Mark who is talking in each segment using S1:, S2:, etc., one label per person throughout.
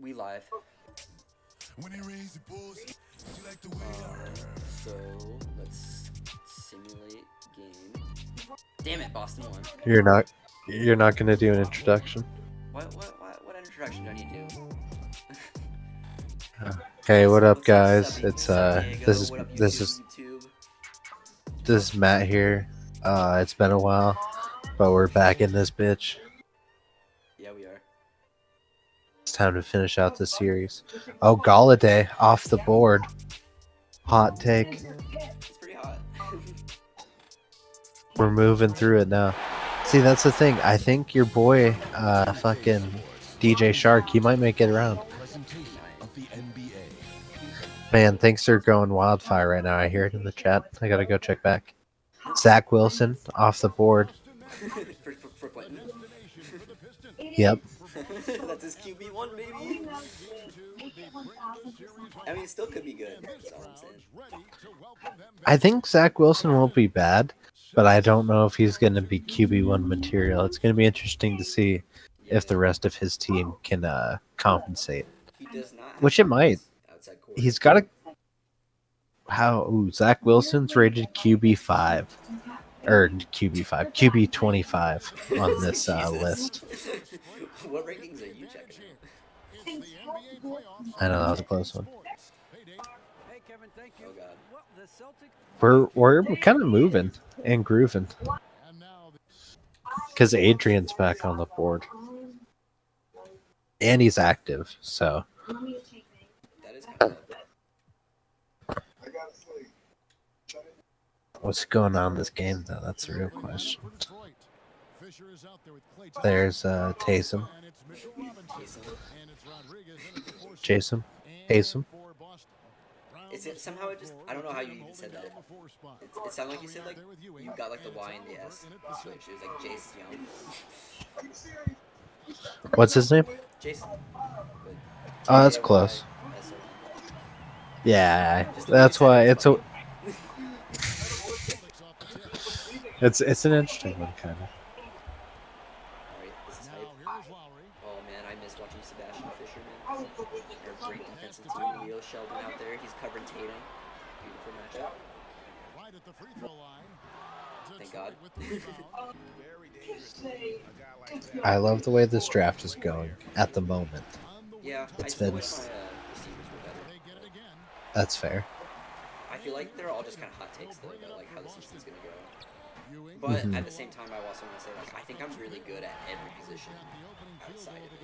S1: We live. So let's simulate game. Damn it, Boston won.
S2: You're not gonna do an introduction.
S1: What introduction do I need to do?
S2: Hey, what up,
S1: What's up,
S2: guys?
S1: Subby?
S2: It's
S1: What's up, Diego?
S2: this is
S1: What up,
S2: this is
S1: YouTube?
S2: this is Matt here. It's been a while, but we're back in this bitch.
S1: Yeah, we are.
S2: It's time to finish out the series. Oh, Galladay off the board. Hot take.
S1: It's pretty hot.
S2: We're moving through it now. See, that's the thing. I think your boy, fucking DJ Shark, he might make it around. Man, things are going wildfire right now. I hear it in the chat. I gotta go check back. Zach Wilson off the board.
S1: for Clinton.
S2: Yep.
S1: That's his QB1, baby. I mean, it still could be good. That's all I'm saying.
S2: I think Zach Wilson won't be bad, but I don't know if he's going to be QB1 material. It's going to be interesting to see if the rest of his team can compensate.
S1: He does not have
S2: Which it might.
S1: Outside
S2: He's got a... Zach Wilson's rated QB5. Or QB5. QB25 on this list.
S1: What rankings are you checking out?
S2: I know, that was a close one.
S1: Oh, God.
S2: We're kind of moving and grooving. Because Adrian's back on the board. And he's active, so...
S1: That is kind of...
S2: What's going on in this game, though? That's the real question. There's Taysom. Jason. Taysom.
S1: Somehow it just... I don't know how you even said that. It sounded like you said, like, you got, like, the Y and the S switch. It was like Jace Young.
S2: What's his name?
S1: Jason.
S2: Oh, that's close. Yeah, that's why it's a... It's an interesting one, kind of.
S1: Alright, this is hype. Oh man, I missed watching Sebastian Fisher, man. They're great defensive team. Leo Sheldon out there. He's covering Tatum. Beautiful matchup. Thank God.
S2: I love the way this draft is going at the moment.
S1: Yeah,
S2: it's
S1: I
S2: been...
S1: wish my receivers were better.
S2: That's fair.
S1: I feel like they're all just kind of hot takes, though, about like how the season's gonna go. But at the same time, I also want to say, like, I think I'm really good at every position outside of it.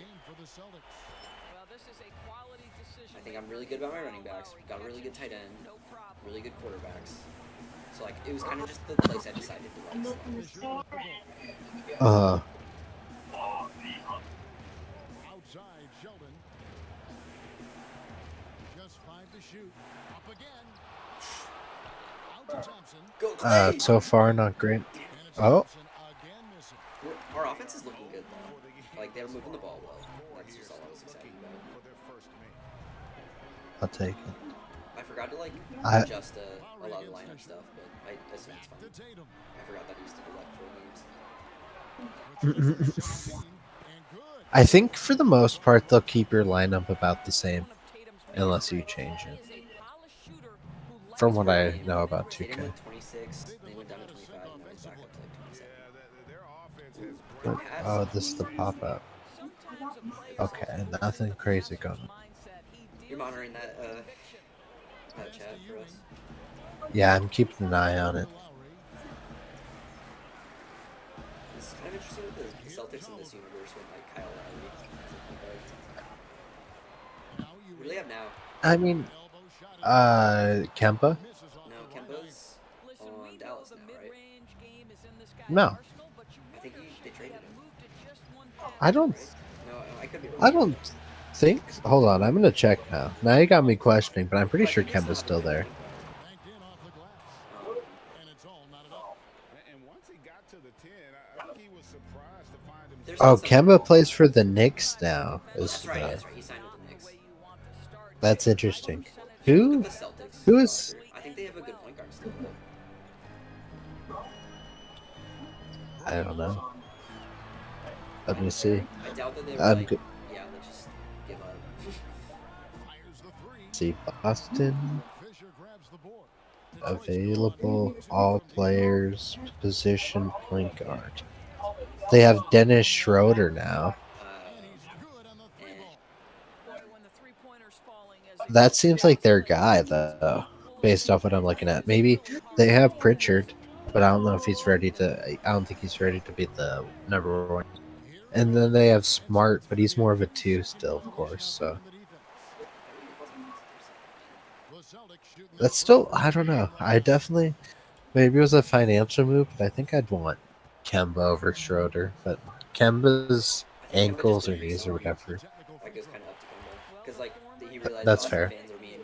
S1: I think I'm really good about my running backs. Got a really good tight end, really good quarterbacks. So like, it was kind of just the place I decided to like.
S3: Outside Sheldon. Just 5 to shoot. Up again. Out to Thompson.
S2: So far, not great. Oh.
S1: Our offense is looking good, though. Like, they're moving the ball well. That's just all I was excited about.
S2: I'll take it.
S1: I forgot to, like, adjust a lot of lineup stuff, but I assume it's fine. I forgot that I used to do, like, 4 games.
S2: I think, for the most part, they'll keep your lineup about the same. Unless you change it. From what I know about 2K.
S1: They went 26, they went down to 25, and now he's back up to, like, 27.
S2: Oh, this is the pop-up. Okay, nothing crazy going on.
S1: You're monitoring that chat for us?
S2: Yeah, I'm keeping an eye on it.
S1: It's kind of interesting with the Celtics in this universe with, like, Kyle Lowry. What do they have now?
S2: I mean, Kemba?
S1: No, Kemba's on Dallas now, right?
S2: No.
S1: I think they traded him.
S2: I don't...
S1: No, I could be wrong.
S2: I don't think... Hold on, I'm gonna check now. Now you got me questioning, but I'm pretty sure Kemba's still there. Oh, Kemba plays for the Knicks now.
S1: That's right. He signed with the Knicks.
S2: That's interesting. Who?
S1: The Celtics.
S2: Who is...
S1: I think they have a good point guard still.
S2: I don't know. Let me see.
S1: I doubt that they were like,
S2: good.
S1: yeah, let's just give up.
S3: Fires the three.
S2: See, Boston
S3: Fisher grabs the board.
S2: available all players position point guard. They have Dennis Schroeder now.
S3: And he's good on the three
S1: Eh.
S3: ball.
S2: That seems like their guy though, based off what I'm looking at. Maybe they have Pritchard, but I don't know if he's ready to. I don't think he's ready to be the number one. And then they have Smart, but he's more of a two still, of course. So that's still, I don't know. I definitely, maybe it was a financial move, but I think I'd want Kemba over Schroeder. But Kemba's
S1: I think Kemba just
S2: ankles or
S1: didn't
S2: knees or
S1: respond.
S2: whatever.
S1: That goes kind of up to Kemba. Because, like, he realized
S2: That's
S1: Boston
S2: fair.
S1: fans are mean.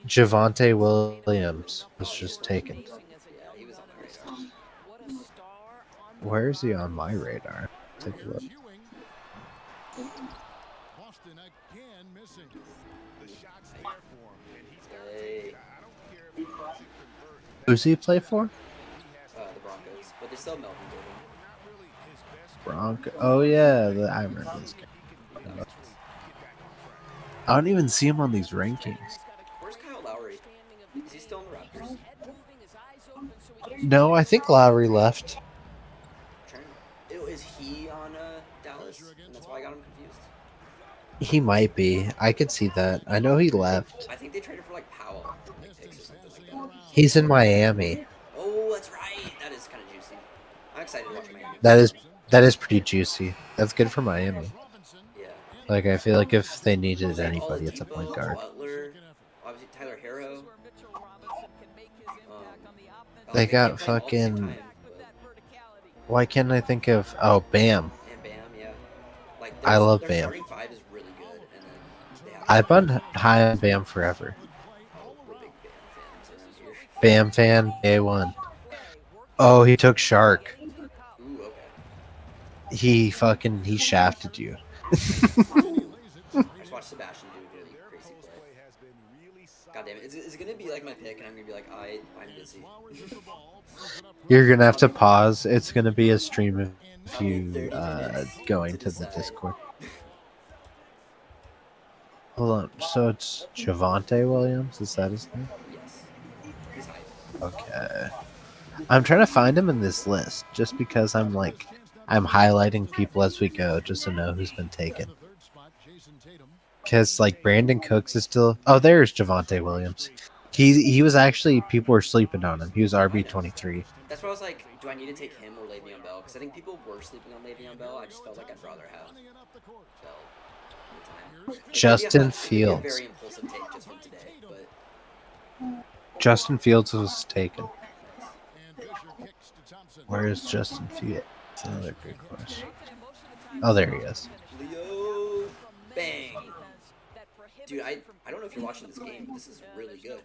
S2: Javante Williams was just taken.
S1: Yeah, he was on my radar.
S2: Where is he on my radar? Take a look.
S3: Boston again missing.
S4: The shot's there for him, and he's got to
S1: Hey.
S4: take it. I don't care if he doesn't convert.
S2: Who's he play for?
S1: The Broncos. But they still have Melvin Gordon.
S4: Not really his best.
S2: Bronco. Oh yeah, I remember this game. I don't even see him on these rankings.
S1: Where's Kyle Lowry? Is he still in the Raptors?
S2: No, I think Lowry left.
S1: Is he on Dallas? And that's why I got him confused.
S2: He might be. I could see that. I know he left.
S1: I think they traded for like Powell, like picks or something like that.
S2: He's in Miami.
S1: Oh, that's right. That is kind of juicy. I'm excited to watch Miami.
S2: That is pretty juicy. That's good for Miami.
S1: Yeah.
S2: Like I feel like if they needed
S1: Like,
S2: anybody, it's a point
S1: Oladipo,
S2: guard.
S1: Butler, obviously Tyler Harrow.
S2: They
S1: they
S2: got
S1: play all at the same
S2: fucking.
S1: time,
S2: Why can't I think of? Oh, Bam.
S1: and Bam, yeah. Like
S2: I love
S1: their
S2: Bam.
S1: starting five is really good, and then they have
S2: I've been high on Bam forever.
S1: we're big Bam fans around here.
S2: Bam fan, A1. Oh, he took Shark.
S1: Ooh, okay.
S2: He shafted you.
S1: I just watched Sebastian do a really crazy play. God damn it. Is it gonna be like my pick, and I'm gonna be like, I'm busy.
S2: You're gonna have to pause. It's gonna be a stream of you going to the Discord. Hold on. So it's Javante Williams. Is that his name?
S1: Yes. He's hype.
S2: Okay. I'm trying to find him in this list just because I'm highlighting people as we go just to know who's been taken. Because like Brandon Cooks is still. Oh, there's Javante Williams. He was actually, people were sleeping on him. He was RB23.
S1: That's why I was like, do I need to take him or Le'Veon Bell? Because I think people were sleeping on Le'Veon Bell. I just felt like I'd rather have Bell at the time.
S2: Justin
S1: It could be a
S2: Fields.
S1: very impulsive take just from today, but
S2: Justin Fields was taken. Where is Justin Fields? That's another good question. Oh, there he is.
S1: Leo, bang. Dude, I don't know if you're watching this game, but this is really good.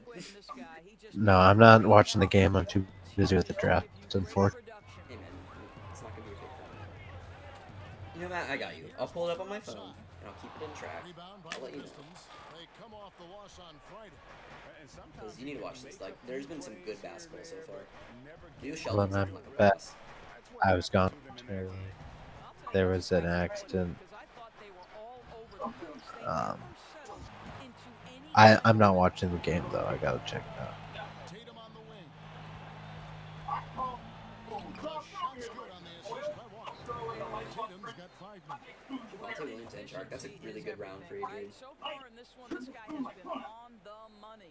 S2: No, I'm not watching the game. I'm too busy with the draft. Unfortunately.
S1: Hey man, it's not gonna be a big problem. You know, Matt, I got you. I'll pull it up on my phone and I'll keep it in track. I'll let you know. Because you need to watch this. Like, there's been some good basketball so far. Leo Sheldon's looking like a boss.
S2: I was gone early. There was an accident. I'm not watching the game though. I gotta check it out.
S1: Devontae Williams and Shark. That's a really good round for you, dude.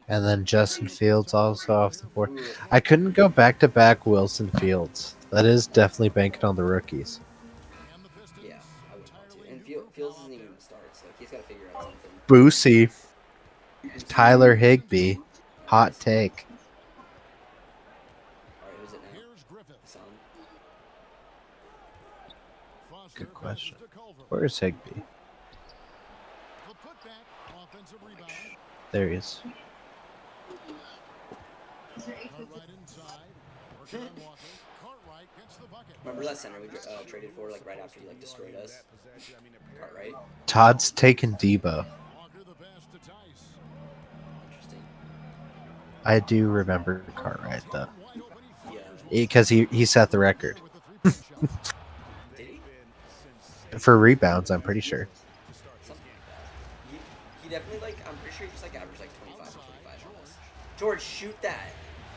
S2: And then Justin Fields also off the board. I couldn't go back to back Wilson Fields. That is definitely banking on the rookies.
S1: Yeah, I would want to. And Fields isn't even gonna start, so he's got to figure out something.
S2: Boosie, Tyler Higbee, hot take.
S1: All right, who's it now? Son.
S2: Good question. Where's Higbee? There he is.
S1: Remember that center we traded for, like right after he like destroyed us? Cartwright.
S2: Todd's taking Debo.
S1: Interesting.
S2: I do remember Cartwright though,
S1: Yeah.
S2: because he set the record
S1: Did he?
S2: for rebounds. I'm pretty sure.
S1: He definitely, like, I'm pretty sure he just, like, averaged, like, 25 or 25 on this. George, shoot that.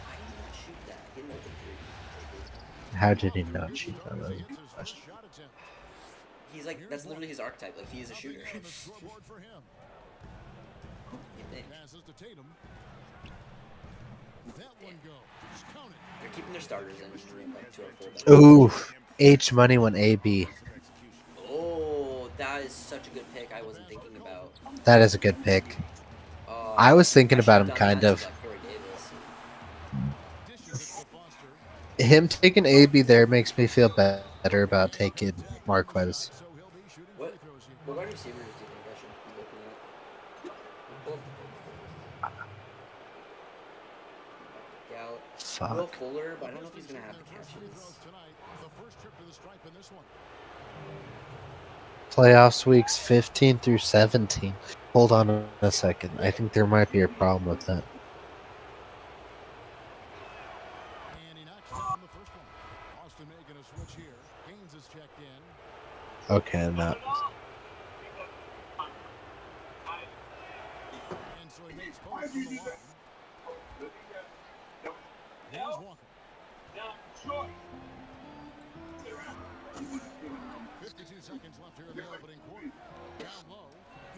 S1: Why did he not shoot that? He didn't open three.
S2: How did he not shoot that? That's a good question.
S1: He's like, that's literally his archetype. Like, he is a shooter. You think? They're keeping their starters in, like, 2 or 4.
S2: Ooh, H money when AB.
S1: Oh, that is such a good pick. I wasn't thinking about.
S2: That is a good pick. I was thinking about him kind of. Him taking AB there makes me feel better about taking Marquez.
S1: What wide receivers do you think I should be looking at? Gallup.
S2: Fuck.
S1: Will Fuller, but I don't know if he's going to have the catches.
S2: Playoffs weeks 15 through 17. Hold on a second. I think there might be a problem with that. Okay, no.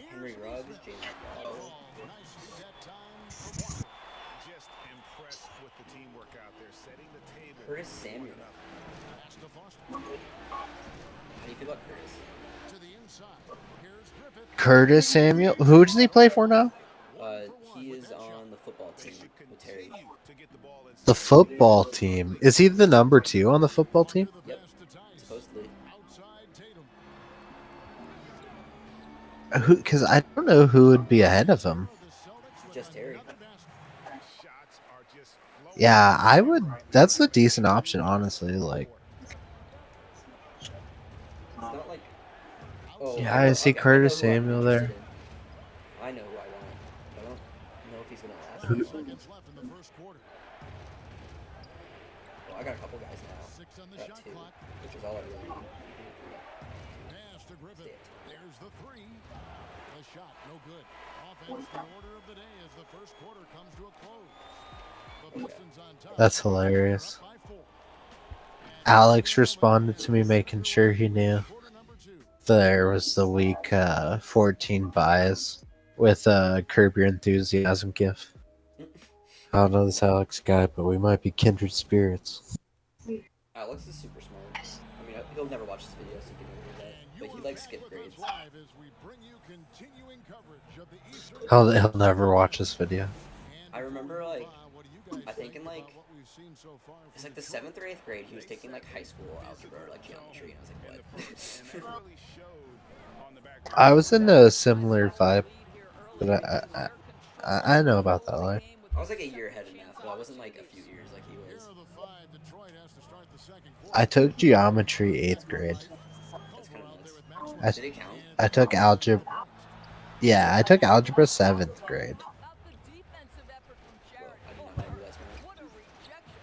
S1: Henry Ruggs, James Waddle.
S4: Just impressed with the teamwork out there, setting the table.
S1: Curtis Samuel. How do you feel about Curtis?
S2: Curtis Samuel? Who does he play for now?
S1: He is on the football team with Terry.
S2: The football team. Is he the number 2 on the football team?
S1: Yep, supposedly.
S2: Because I don't know who would be ahead of him.
S1: Just Terry.
S2: Yeah, I would. That's a decent option, honestly. Like,
S1: It's not like. Oh,
S2: yeah, I see Curtis Samuel there.
S1: I know who I want. I don't know if he's gonna last. Well, I got a couple guys now. I got 2, which is all I really need.
S3: There's the 3. The shot, no good. Offense, the order of the day as the first quarter comes to a close. The Pistons on top.
S2: That's hilarious. Alex responded to me making sure he knew there was the week 14 bias with Curb Your Enthusiasm gif. I don't know this Alex guy, but we might be kindred spirits.
S1: Alex is super smart. I mean, he'll never watch this video, so he can never do that. But he likes skip grades.
S2: He'll never watch this video.
S1: I remember, like, I think in, like, it's like the 7th or 8th grade, he was taking, like, high school algebra or, like, geometry, and I was like, what?
S2: I was in a similar vibe, but I know about that life.
S1: I was, like, a year ahead in math, but I wasn't, like, a few years like he was.
S2: I took geometry 8th grade.
S1: That's kind of nuts. Did it count?
S2: I took algebra. Yeah, I took algebra 7th grade.
S1: Well, I did not know you were that smart.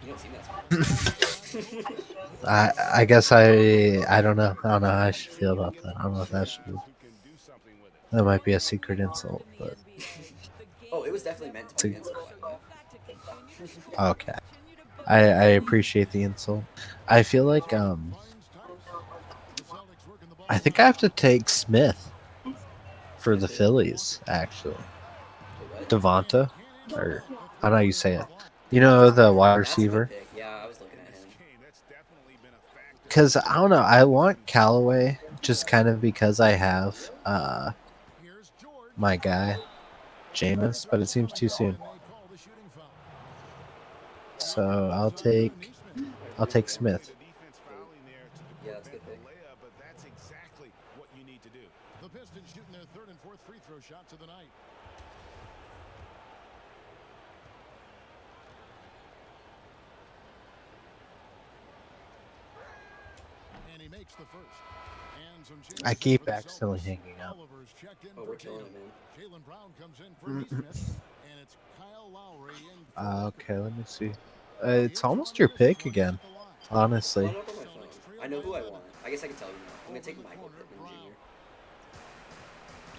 S1: You don't seem that smart.
S2: I guess I don't know. I don't know how I should feel about that. I don't know if that should be. That might be a secret insult, but.
S1: Oh, it was definitely meant to be an insult, by the way.
S2: Okay. I appreciate the insult. I feel like I think I have to take Smith for the Phillies, actually. Devonta, or I don't know how you say it. You know, the wide receiver.
S1: Yeah, I was looking at him.
S2: Because I don't know, I want Callaway just kind of because I have my guy Jameis, but it seems too soon. So I'll take Smith.
S1: Yeah, that's a good pick.
S3: The Pistons shooting their 3rd and 4th free throw shots of the night. And he makes the first.
S2: I keep accidentally hanging up.
S1: Oh, we're killing him, man.
S3: Jaylen Brown comes in for Smith, and it's Kyle Lowry in.
S2: Okay, let me see. It's almost your pick again, honestly.
S1: Pull it up on my phone. I know who I want. I guess I can tell you now. I'm gonna take Michael Pittman Jr.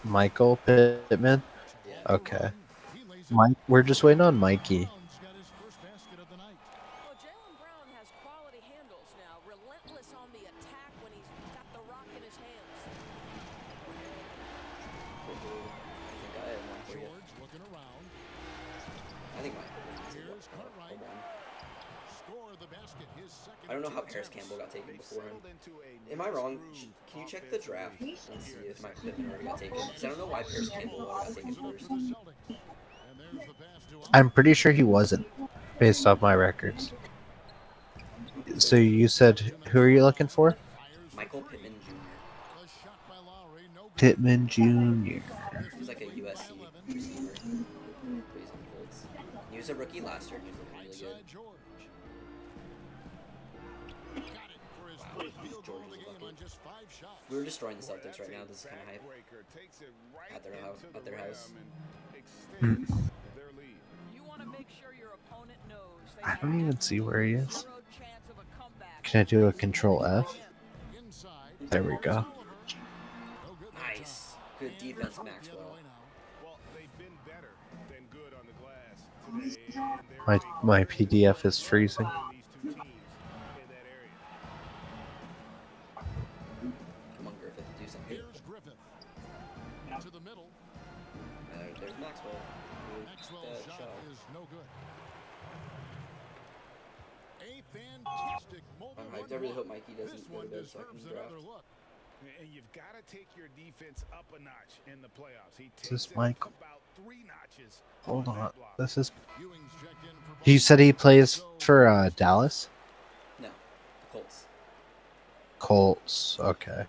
S2: Michael Pittman.
S1: Yeah.
S2: Okay. Mike, we're just waiting on Mikey.
S3: Brown's got his first basket of the night.
S5: Well, Jaylen Brown has quality handles now, relentless on the attack when he's got the rock in his hands.
S1: Cool, cool. I think I have one for you.
S3: George looking around.
S1: I think my
S3: Here's
S1: hold
S3: Cartwright.
S1: on.
S3: Score the basket. His second.
S1: I don't know
S3: of
S1: how
S3: two
S1: Paris
S3: attempts.
S1: Campbell got taken
S4: They've
S1: before him.
S4: settled into a
S1: Am I
S4: nice
S1: wrong?
S4: groove
S1: Can you check the draft and
S4: offensively
S1: see
S4: here
S1: if
S4: in
S1: my
S4: the
S1: Pittman already got taken? Because I don't know why Paris Campbell got taken
S3: Opens it up
S1: first.
S3: for the Celtics. And there's the pass to
S2: I'm pretty sure he wasn't, based off my records. So you said, who are you looking for?
S3: Fires for
S1: Michael
S3: three.
S1: Pittman Jr.
S3: The shot by Lowry, no good.
S2: Pittman Jr.
S1: He's like a
S3: Lead by
S1: USC
S3: 11.
S1: receiver, but he's on the Colts. He was a rookie last year, and he was looking
S3: Right
S1: really good.
S3: side George. Got it for his
S1: Wow,
S3: first field goal
S1: George
S3: of the
S1: is a
S3: game
S1: bucket.
S3: on just 5 shots.
S1: We were destroying the
S4: Boy,
S1: Celtics
S4: that's
S1: right
S4: a
S1: now. This is kind of hype.
S4: backbreaker. Takes it right
S1: At their
S4: into
S1: at
S4: the
S1: their house.
S4: rim and extends their lead.
S5: You want to make sure your opponent knows they
S2: I
S5: have
S2: don't even see where he is.
S5: zero chance of a comeback.
S2: Can I do a Control F?
S3: Inside.
S2: There we go.
S3: Oliver. No good that
S1: Nice.
S3: time.
S1: Good
S3: And
S1: defense,
S3: Detroit the other
S1: Maxwell.
S3: way now.
S4: Well, they've been better than good on the glass today. And there
S2: My
S4: is a
S2: my
S4: clear
S2: PDF is
S4: difference
S2: freezing.
S4: between these two teams in that area.
S1: Come on, Griffith, do something.
S3: Here's Griffith. To the middle.
S1: There's Maxwell.
S3: Maxwell's
S1: That
S3: shot is no good. A fantastic mobile
S1: I really hope Mikey doesn't
S3: This
S1: go to
S3: one
S1: bed so I
S3: deserves
S1: can draft.
S3: another look.
S4: And you've got to take your defense up a notch in the playoffs. He
S2: Is this
S4: takes it
S2: Michael?
S4: about 3 notches.
S2: Hold
S4: on
S2: on.
S4: that block.
S2: This is.
S3: Ewing's checked in for
S2: He
S3: both.
S2: said he plays
S3: So,
S2: for Dallas.
S1: No, the Colts.
S2: Colts. Okay.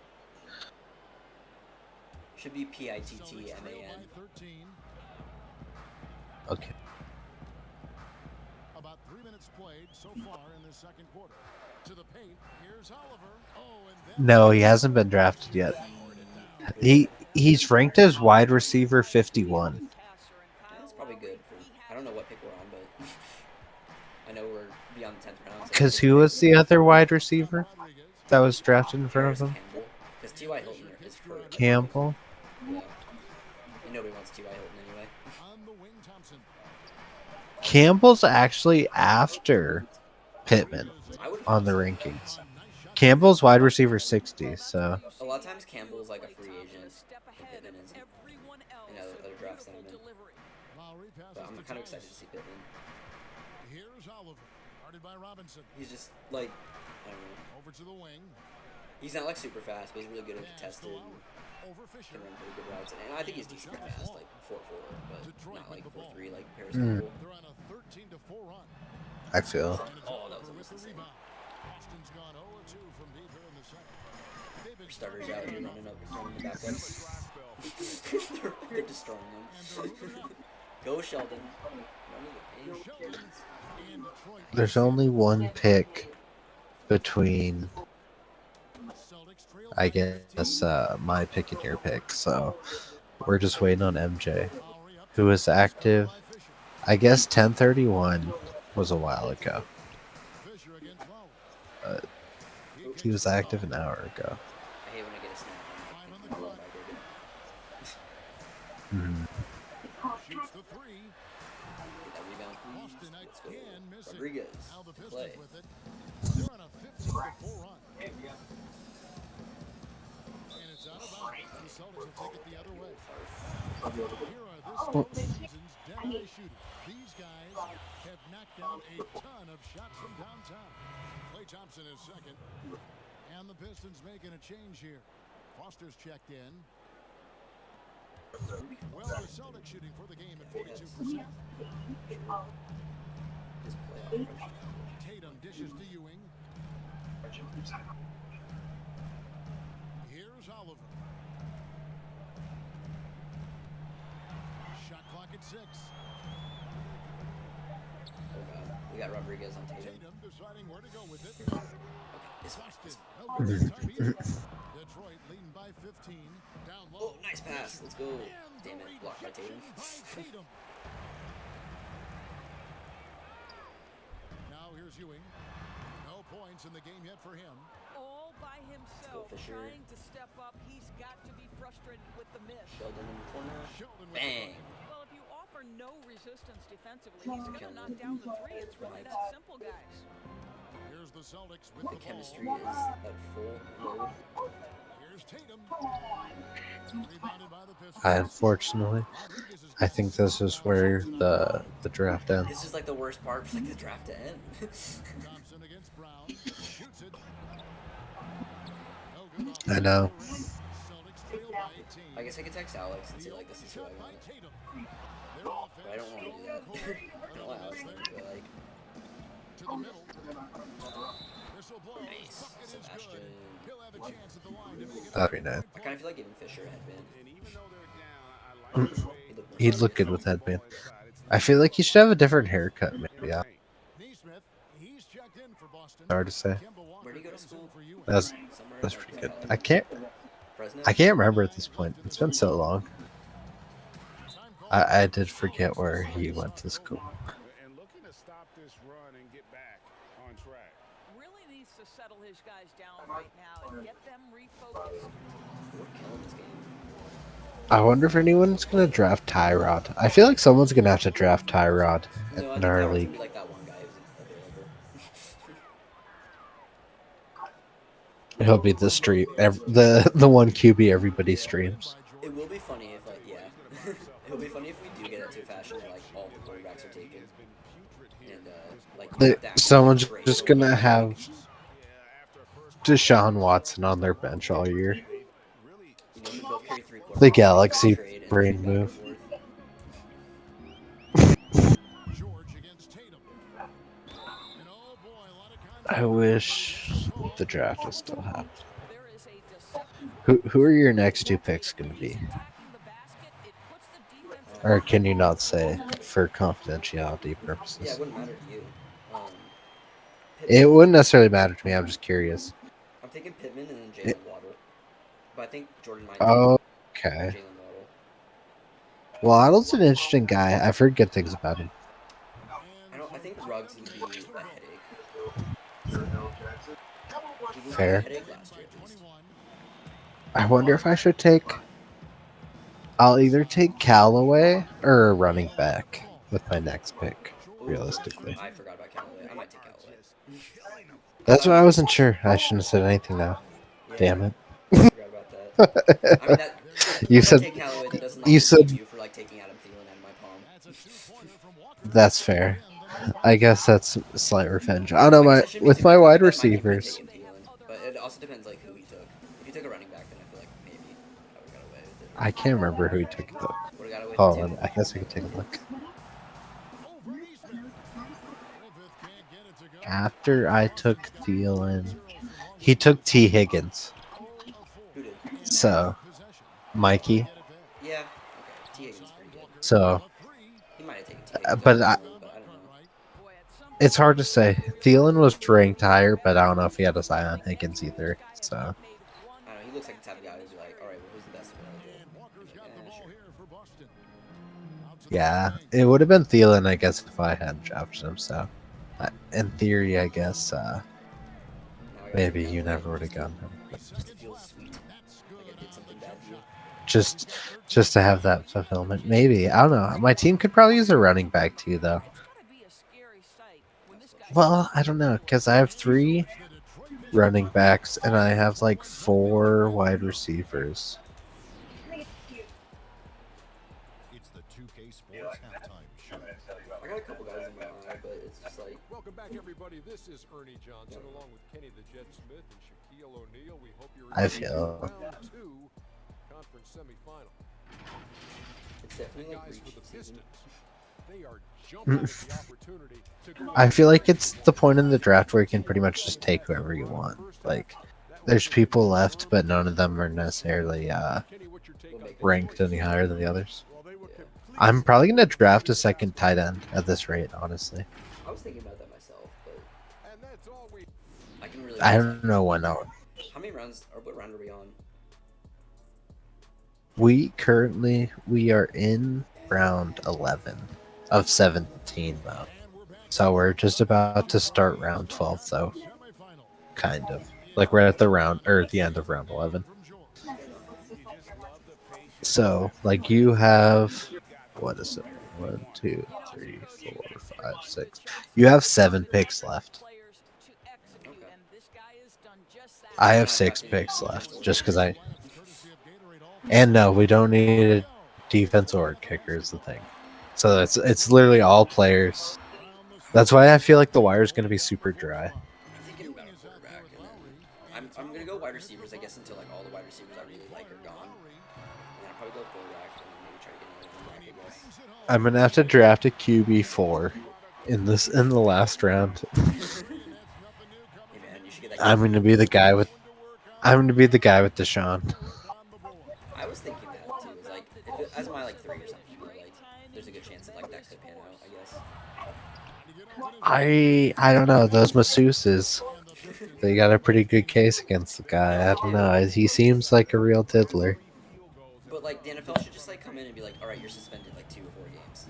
S1: Should be
S3: Celtics trail
S1: Pittman.
S3: by 13.
S2: Okay.
S3: About 3 minutes played so far in the second quarter. To the paint. Here's Oliver. Oh, and then
S2: No, he hasn't been drafted yet. He's ranked as wide receiver 51.
S1: That's probably good. I don't know what pick we're on, but I know we're beyond the 10th round. So
S2: Because who was the other wide receiver that was drafted in front of him?
S1: Campbell. Because T.Y. Hilton is hurt.
S2: Campbell.
S1: Yeah. And nobody wants T.Y. Hilton anyway.
S3: on the wing, Thompson.
S2: Campbell's actually after Pittman
S1: I would.
S2: on the rankings. Campbell's wide receiver 60, so
S1: A lot of times Campbell's like a free agent, and Pittman isn't. You know, other drafts that I'm in. But I'm kind of excited to see Pittman.
S3: Here's Oliver, guarded by Robinson.
S1: He's just like, I don't know.
S3: Over to the wing.
S1: He's not like super fast, but he's really good and
S3: Pass to
S1: contested.
S3: Lowry. Over Fisher.
S1: Can run pretty good routes, and I think he's decent fast, like 4.4, but
S3: Detroit
S1: not like
S3: with the ball.
S1: 4.3 like Paris
S2: Mm.
S1: Campbell.
S3: They're on a 13-4 run.
S2: I feel.
S3: And it's
S1: Oh, that was
S3: Oliver with
S1: almost
S3: the
S1: insane.
S3: rebound. Boston's gone 0-2 from deep here in the second. They've been
S1: Starters
S3: starting
S1: out here
S3: to
S1: running
S3: get
S1: up,
S3: off.
S1: running the
S4: Hell of a
S1: backups.
S4: dry spell for Steve.
S1: They're destroying
S3: And
S1: them.
S3: they're moving it up.
S1: Go Sheldon. Running the paint.
S3: Sheldon and Detroit.
S2: There's only one pick between,
S3: Celtics trail
S2: I
S3: by
S2: guess,
S3: 15.
S2: my pick and your pick. So we're just waiting on MJ,
S3: Lowry up
S2: who is active.
S3: by Fisher.
S2: I guess 1031 was a while ago.
S3: Fisher against Lowry.
S2: He was active an hour ago.
S1: I hate when I get a snap.
S3: Five on the
S1: I love
S3: clock.
S1: I did it.
S2: Mhm.
S3: Shoots the three.
S1: Get that rebound, please.
S3: Boston
S1: Let's go.
S3: again missing.
S1: Rodriguez.
S3: Now the
S1: to
S3: Pistons
S1: play.
S3: with it. They're on a 15-4 run. And it's out of bounds. The Celtics will take it the other way. Here are this season's dead-eye shooters. These guys have knocked down a ton of shots from downtown. Klay Thompson is second. And the Pistons making a change here. Foster's checked in. Well, the Celtics shooting for the game at 42%.
S1: This playoff pressure.
S3: Tatum dishes to Ewing. Here's Oliver. Shot clock at 6.
S1: Oh god. We got Rodriguez on Tatum.
S3: Tatum deciding where to go with it.
S1: It's fine.
S3: Busted. No good this time either. Detroit leading by 15. Down low.
S1: Oh, nice pass. Let's go.
S3: And
S1: Damn
S3: the
S1: it. Blocked by Tatum.
S3: rejection by Tatum. Now here's Ewing. No points in the game yet for him.
S5: All by himself,
S1: Fisher.
S5: trying to step up. He's got to be frustrated with the miss.
S1: Sheldon in the corner.
S3: Sheldon with the
S1: Bang.
S3: bucket.
S5: Well, if no resistance defensively. He's going to knock down the three. It's really that simple, guys.
S3: Here's the Celtics with
S1: The
S3: the
S1: chemistry
S3: ball.
S1: is at full load.
S3: Here's Tatum. Rebounded by the Pistons.
S2: Unfortunately,
S3: Rodriguez is
S2: I
S3: good.
S2: think this is where the draft
S1: This
S2: ends.
S1: is like the worst part for like the draft to end.
S3: Thompson against Brown. Shoots it. No good off
S2: I
S3: the
S2: know.
S3: rim. Celtics trail by 18.
S1: I guess I could text Alex and say like this is who I
S3: Shot by
S1: want.
S3: Tatum. Their
S1: But I don't want to do that.
S3: offense
S1: I don't want Alex to but like
S3: to the middle. Whistle blows.
S1: nice.
S3: Bucket is
S1: Sebastian.
S3: good. He'll have a chance at the line to make it
S2: That'd be nice.
S1: I kind of feel like giving Fisher a headband.
S4: And even though they're down, I like the way
S1: He'd look more
S2: He'd look
S1: serious.
S2: good with headband.
S4: inside. It's
S2: I feel like he should have a different haircut. Maybe. Yeah,
S3: Neesmith, he's checked in for Boston.
S2: hard to say.
S3: Kemba Walker
S1: Where'd he go to
S3: comes in
S1: school?
S3: for UNC.
S2: That's
S1: Somewhere
S2: that's
S1: like
S2: pretty good.
S1: college. Fresno?
S2: I can't remember at this point. It's been so long. I did forget where he went to school.
S4: and looking to stop this run and get back on track.
S5: Really needs to settle his guys down right now and get them refocused.
S1: We're killing this game.
S2: I wonder if anyone's gonna draft Tyrod. I feel like someone's gonna have to draft Tyrod
S1: No, I
S2: in
S1: think
S2: our
S1: that was gonna
S2: league.
S1: be like that one guy who's available.
S2: He'll be the stream, the one QB everybody streams.
S1: It will be funny if like it will be funny if we do get it to a fashion where like all the quarterbacks are taken and like you have to actually
S2: Someone's
S1: trade
S2: just
S1: for
S2: gonna
S1: it.
S2: have Deshaun Watson on their bench all year.
S1: You know, we both carry 3 quarterbacks.
S2: The Galaxy
S1: Trade and
S2: brain
S1: trade back and
S2: move.
S1: forth.
S3: George against Tatum. And oh boy, a lot of
S2: I wish the draft was still happening.
S5: There is a deceptive
S2: Who are your next 2 picks gonna be?
S5: attacking the basket. It puts the defense
S2: Or can you not say for confidentiality
S1: Yeah,
S2: purposes?
S1: it wouldn't matter to you.
S2: It wouldn't necessarily matter to me. I'm just curious.
S1: I'm thinking Pittman and then Jalen Waddle. But I think Jordan might
S2: Okay.
S1: Jalen Waddle.
S2: Waddle's an interesting guy. I've heard good things about him.
S1: I think Ruggs would be a headache. He was
S2: Fair.
S1: a headache last year at least.
S2: I wonder if I should take. I'll either take Callaway or a running back with my next pick.
S1: Ooh,
S2: Realistically,
S1: I forgot about Callaway. I might take Callaway.
S2: that's why I wasn't sure. I shouldn't have said anything now.
S1: Yeah,
S2: Damn it.
S1: I forgot about that. I mean, that
S2: You
S1: if I
S2: said-
S1: take Callaway, that doesn't
S2: you
S1: like
S2: said-
S1: you for like taking Adam Thielen out of my palm.
S2: That's fair. I guess that's slight revenge. I don't know.
S1: I
S2: My
S1: guess I should be
S2: with
S1: taking
S2: my
S1: running
S2: wide
S1: back, might be
S2: receivers,
S1: taking Thielen, but it also depends like who he took. If he took a running back, then I feel like maybe I would got away with it.
S2: I can't remember who he took though.
S1: Would have got away
S2: Hold
S1: with
S2: on,
S1: it
S2: I guess I could take a look.
S3: Over Neesmith. Griffith can't get it to go.
S2: After I took Thielen, he took T. Higgins.
S1: Who did?
S2: So, Mikey.
S1: Yeah. Okay. T Higgins is pretty good.
S2: So,
S1: He might have taken T Higgins.
S2: but
S1: over
S2: I-
S1: Thielen, but I don't know.
S5: boy at some
S2: it's hard to say. Thielen was ranked higher, but I don't know if he had his eye on Higgins either. So,
S1: I don't know. He looks like the type of guy who's like, all right, well, who's the best available?
S3: Walker's got the
S1: Yeah,
S3: ball
S1: sure.
S3: here for Boston. Out to the
S2: yeah,
S3: wing.
S2: it would have been Thielen, I guess, if I hadn't drafted him. So, in theory, I guess
S1: Now I gotta
S2: maybe
S1: take
S2: you
S1: Callaway.
S2: never would have gotten him.
S1: Just it feels sweet.
S3: That's
S1: Like I
S3: good.
S1: did something bad to you.
S2: Just to have that fulfillment. Maybe I don't know. My team could probably use a running back too, though.
S5: It's gotta be a scary sight when this guy
S2: Well, I don't know because I have 3 running backs and I have like 4 wide receivers.
S3: It's the 2K Sports halftime show.
S1: I got a couple guys in my eye, but it's just like
S6: Welcome back, everybody. This is Ernie Johnson, along with Kenny the Jet Smith and Shaquille O'Neal. We hope you're
S2: I
S6: enjoying
S2: feel-
S6: round 2 conference semifinal.
S1: it's
S6: The
S1: definitely like
S6: guys
S1: reach
S6: for the
S1: season.
S6: Pistons, they are jumping at the opportunity to go.
S2: I feel like it's the point in the draft where you can pretty much just take whoever you want. Like, there's people left, but none of them are necessarily
S6: Kenny, what's your take on this
S2: ranked
S6: choice?
S2: any higher than the others.
S6: Well, they were
S1: Yeah.
S6: complete-
S2: I'm probably gonna draft a second tight end at this rate, honestly.
S1: I was thinking about that myself, but
S6: And that's all we.
S1: I can really.
S2: I don't know when I'll.
S1: How many rounds or what round are we on?
S2: We are in round 11 of 17 though. So we're just about to start round 12 though. Kind of. Like we're at the round or at the end of round 11. So like you have what is it? 1, 2, 3, 4, 5, 6. You have 7 picks left.
S1: Okay.
S2: I
S1: And
S2: have
S1: then I've got
S2: 6 picks
S1: defense
S2: left,
S1: or
S2: just because I.
S3: Courtesy of Gatorade All
S2: And no, we don't need a defense or a kicker is the thing. So it's literally all players. That's why I feel like the wire is going to be super dry.
S1: I'm thinking about a quarterback, and then I'm gonna go wide receivers, I guess, until like all the wide receivers I really like are gone, and then I'll probably go quarterback, and then maybe try to get another running back, I guess.
S2: I'm going to have to draft a QB4 in the last round.
S1: Hey man, you should get that
S2: I'm
S1: kid
S2: going
S1: from
S2: to be the
S1: Mizzou.
S2: guy with I'm going to be the guy with Deshaun.
S1: I was thinking that too. Is like if it, as my like 3 or something, but like there's a good chance that like that could pan out, I guess.
S2: I don't know those masseuses. They got a pretty good case against the guy. I don't know. He seems like a real diddler.
S1: But like the NFL should just like come in and be like, all right, you're suspended like 2 or 4 games.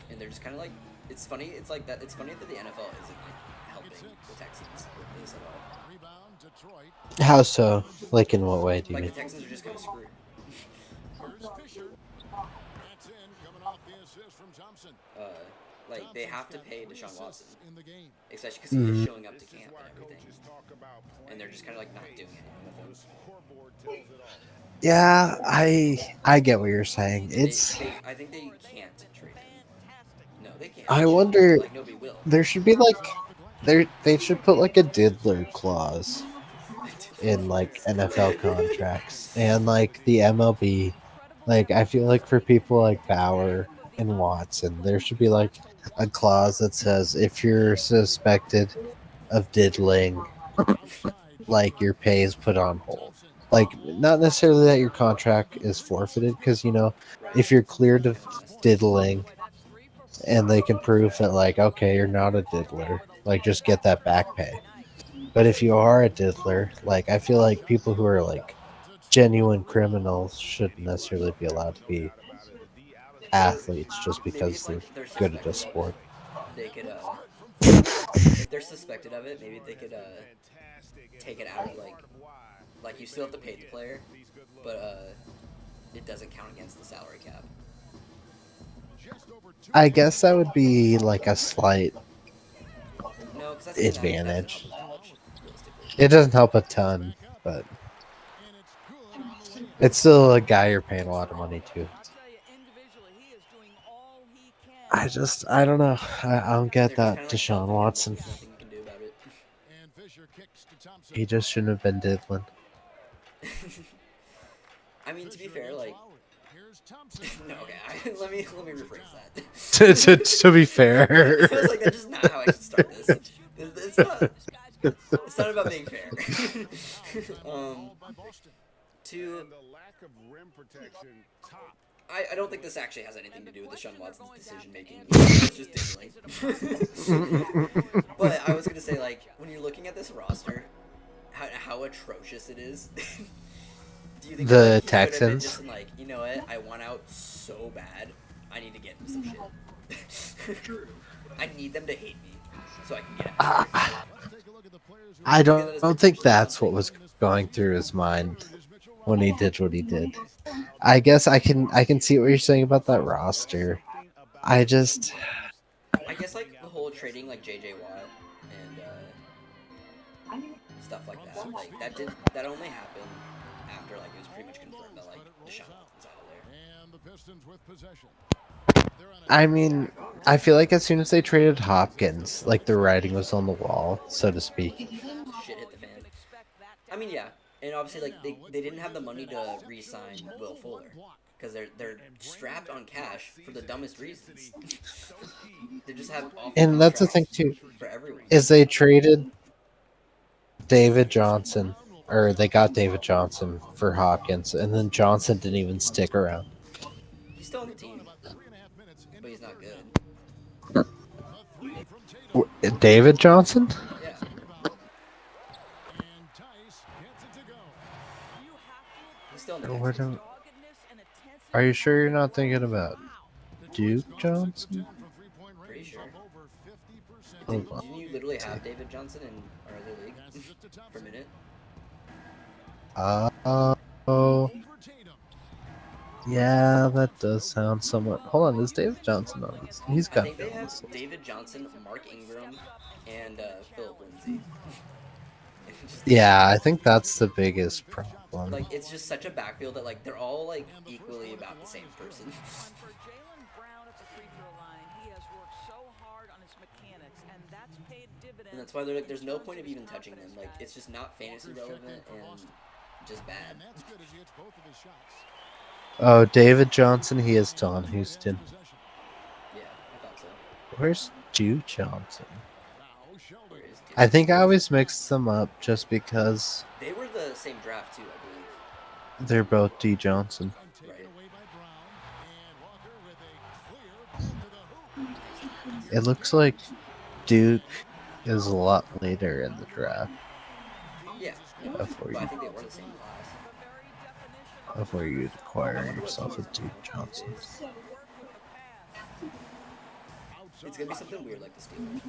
S1: And they're just kind of like, it's funny. It's like that. It's funny that the NFL isn't like helping the Texans with this at all.
S2: How so? Like in what way do you
S1: Like
S2: mean?
S1: the Texans are just kind of screwed. Uh, like they have to pay Deshaun Watson, especially because he is showing up to camp and everything, and they're just kind of like not doing anything with him.
S2: Yeah, I get what you're saying. It's
S1: I think they can't trade him. No, they can't.
S2: I
S1: They shouldn't.
S2: wonder
S1: Like nobody will.
S2: there should be like they should put like a diddler clause in like NFL contracts and like the MLB. Like I feel like for people like Bauer and Watson, there should be like a clause that says if you're suspected of diddling, like your pay is put on hold. Like not necessarily that your contract is forfeited, because
S1: Right.
S2: if you're cleared of
S1: Get honest.
S2: diddling and they can prove that like okay you're not a diddler, like just get that back pay. But if you are a diddler, like I feel like people who are like genuine criminals shouldn't necessarily be allowed to be athletes just
S1: Maybe
S2: because
S1: if like
S2: they're
S1: they're
S2: good at a
S1: suspected of it,
S2: sport.
S1: they could if they're suspected of it, maybe they could take it out of like you still have to pay the player, but it doesn't count against the salary cap.
S2: I guess that would be like a slight
S1: No, because that doesn't help
S2: advantage.
S1: them that much, realistically.
S2: It doesn't help a ton, but it's still a guy you're paying a lot of money to. I don't know. I don't get
S1: They're just
S2: that
S1: kind of like
S2: Deshaun
S1: dealt a hand that
S2: Watson.
S1: there's nothing you can do about it.
S2: He just shouldn't have been diddling.
S1: I mean, to be fair, like no, okay. Let me rephrase that.
S2: to be fair.
S1: I was like, that's just not how I should start this. It's not. It's not about being fair. To I don't think this actually has anything to do with Deshaun Watson's decision making. It's just diddling. But I was gonna say, like, when you're looking at this roster, how atrocious it is. Do you think
S2: The
S1: that, like, he could have been
S2: Texans?
S1: just like, you know what? I want out so bad. I need to get into some shit. I need them to hate me so I can get out.
S2: I don't think that's what was going through his mind when he did what he did. I guess I can see what you're saying about that roster. I just
S1: I guess like the whole trading like JJ Watt and stuff like that. Like that only happened after like it was pretty much confirmed that like Deshaun Watson's out of there.
S2: I mean, I feel like as soon as they traded Hopkins, like the writing was on the wall, so to speak.
S1: Shit hit the fan. I mean, yeah, and obviously like they didn't have the money to re-sign Will Fuller because they're strapped on cash for the dumbest reasons. They just have awful
S2: And that's the thing
S1: contracts
S2: too,
S1: for everyone.
S2: is they traded David Johnson, or they got David Johnson for Hopkins, and then Johnson didn't even stick around.
S1: He's still on the team, but he's not good.
S2: David Johnson?
S1: Yeah. He's still in the Texans.
S2: Are you sure you're not thinking about Duke Johnson?
S1: Pretty sure.
S2: Hold on.
S1: Didn't you literally have David Johnson in our other league for a minute?
S2: Oh, Yeah, that does sound somewhat. Hold on, is David Johnson on this? He's
S1: I
S2: got to
S1: think
S2: be
S1: they
S2: on
S1: have
S2: this list.
S1: David Johnson, Mark Ingram, and Philip Lindsay. And it's just
S2: Yeah, I think that's the biggest problem.
S1: like it's just such a backfield that like they're all like equally about the same person.
S5: And for Jalen Brown at the free throw line, he has worked so hard on his mechanics, and that's paid
S1: And that's
S5: dividends
S1: why they're like,
S5: in
S1: there's no
S5: terms
S1: point
S5: of
S1: of
S5: his
S1: even touching them.
S5: confidence,
S1: Like, it's
S5: guys.
S1: just not fantasy
S3: Walker's checked in
S1: relevant
S3: for
S1: and
S3: Boston.
S1: just bad.
S3: And that's good as he hits both of his shots.
S2: Oh, David Johnson, he is still on Houston.
S3: Possession.
S1: Yeah, I thought so.
S2: Where's Duke Johnson?
S3: Now Sheldon.
S1: Where is Duke?
S2: I think I always mix them up just because
S1: They were the same draft too, I believe.
S2: they're both D Johnson.
S3: And taken
S1: Right.
S3: away by Brown. And Walker with a clear ball to the hoop.
S1: Nice defense.
S2: It looks like Duke is a lot later in the draft
S1: Yeah, yeah.
S2: before
S1: But I
S2: you
S1: think they were the same class.
S5: The very definition of
S2: before you
S1: I
S2: acquire
S1: wonder what
S2: yourself a
S1: team's
S2: Duke
S1: gonna
S2: Johnson.
S1: is.
S5: work with the pass.
S1: It's gonna be something weird like the Steelers.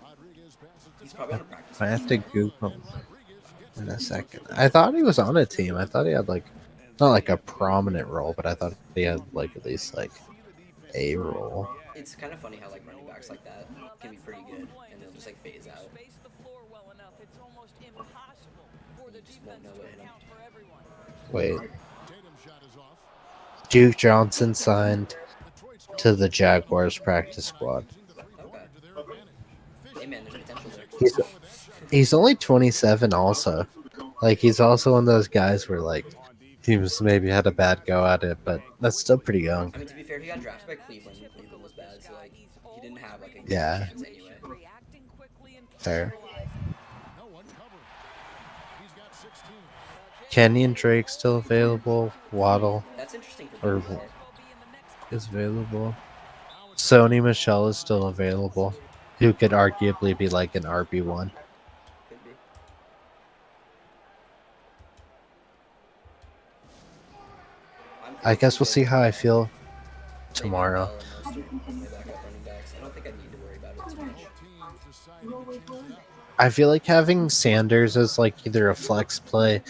S3: Rodriguez passes to
S1: He's probably on a practice
S2: I have
S1: squad.
S2: to Google him in a second. I thought he was on a team. I thought he had like not like a prominent role, but I thought he had like at least like a role.
S1: It's kind of funny how like running backs like that can be pretty good, and they'll just like phase out.
S5: Space the floor well enough. It's almost impossible for the
S1: You just won't
S5: defense
S1: know
S5: to
S1: what hit him.
S5: account for everyone.
S2: Wait,
S3: Tatum's shot is off.
S2: Duke Johnson signed
S3: Detroit's
S2: to the Jaguars practice squad.
S3: using the
S1: Okay.
S3: three-pointer to their advantage.
S1: Hey man, there's potential there.
S2: He's he's only 27 also. Like he's also one of those guys where like teams maybe had a bad go at it, but that's still pretty young.
S1: I mean, to be fair, he got drafted by Cleveland, and Cleveland was bad, so like he didn't have like a good
S2: Yeah.
S1: chance anyway.
S5: Reacting quickly and
S2: Fair.
S5: capitalizing.
S3: No one covering. He's got 16.
S2: Kenyon Drake still available. Waddle
S1: That's interesting for
S2: or
S1: PPR.
S2: is available. Sony Michelle is still available. Who could arguably be like an RB1.
S1: Could be. I'm
S2: I guess we'll see
S1: thinking,
S2: how I feel
S1: Le'Veon
S2: tomorrow.
S1: Bell and Mostert as my backup running backs. I don't think I need to worry about it too much.
S3: Teams deciding to change it up.
S2: I feel like having Sanders as like either a flex play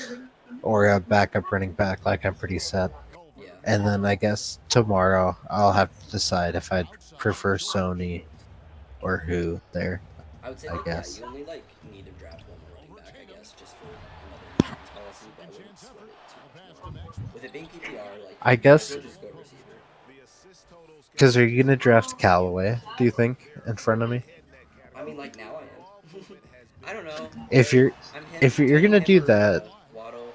S2: or a backup running back, like I'm pretty set.
S1: Yeah.
S2: And then I guess tomorrow I'll have to decide if I'd prefer Sony or who there.
S1: I would say
S2: I
S1: like
S2: guess.
S1: yeah, you only like need to draft one more running back, I guess, just for another insurance policy, but I wouldn't sweat it too much more. With it being PPR, like
S2: I
S1: you
S2: guess-
S1: might as well just go receiver.
S2: Because are you gonna draft Callaway? Do you think in front of me?
S1: I mean, like now I am. I don't know.
S2: If you're
S1: I'm him,
S2: if you're
S1: taking
S2: gonna
S1: him
S2: do
S1: or
S2: that,
S1: Waddle, like,